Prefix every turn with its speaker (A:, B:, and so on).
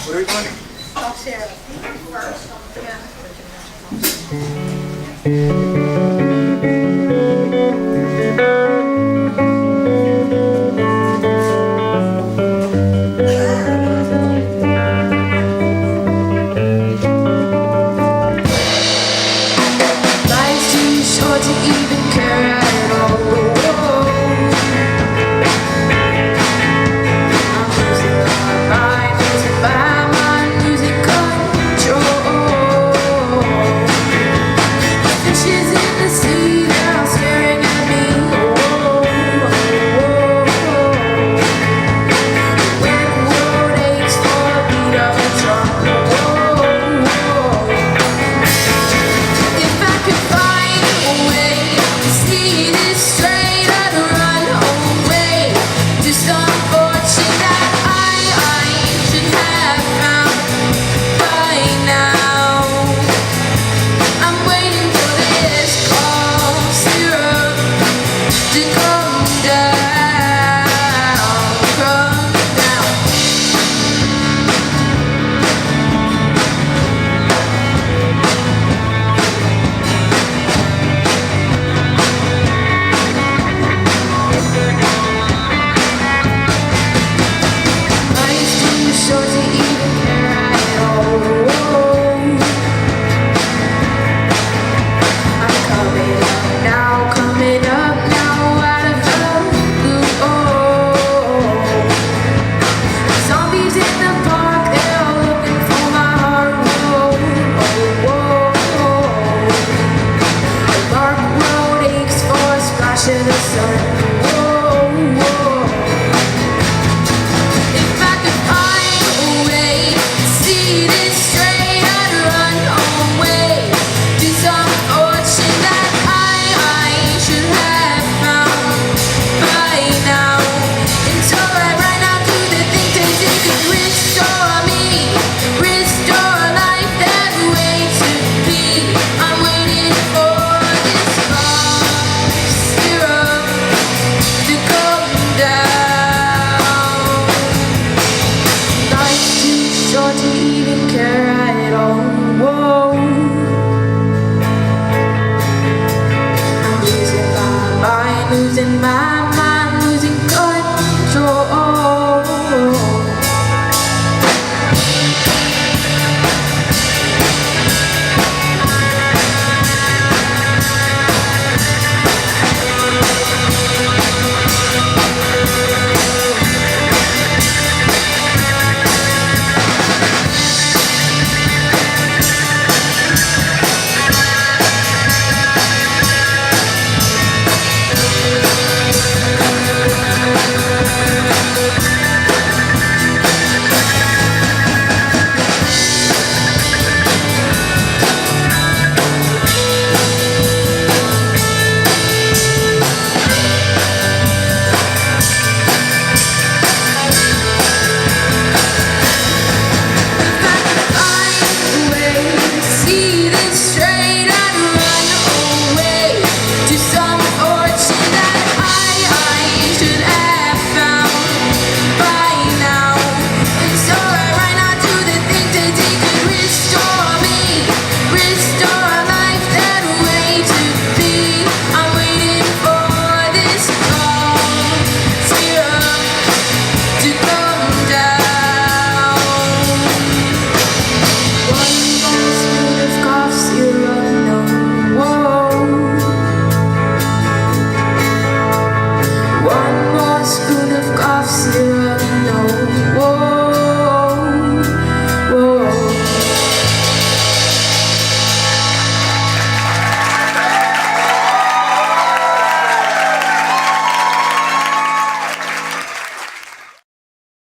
A: What are we doing?
B: I'll share it. First. Yeah.
C: Life's too short to even care at all. I'm losing my mind, losing my mind, losing control. Fishes in the sea, they're all staring at me. When the world aches for a beat of a drum. If I could find a way to see this straight, I'd run away to some fortune that I should have found by now. I'm waiting for this cough syrup to come down, come down. Life's too short to even care at all. I'm coming up now, out of the blue. Zombies in the park, they're all looking for my heart. The dark road aches for a splash of the sun. If I could find a way to see this straight, I'd run away to some fortune that I should have found by now. And so I ran out to the think tank, it could restore me, restore life that waits to be. I'm waiting for this cough syrup to come down. Life's too short to even care at all. I'm losing my mind, losing my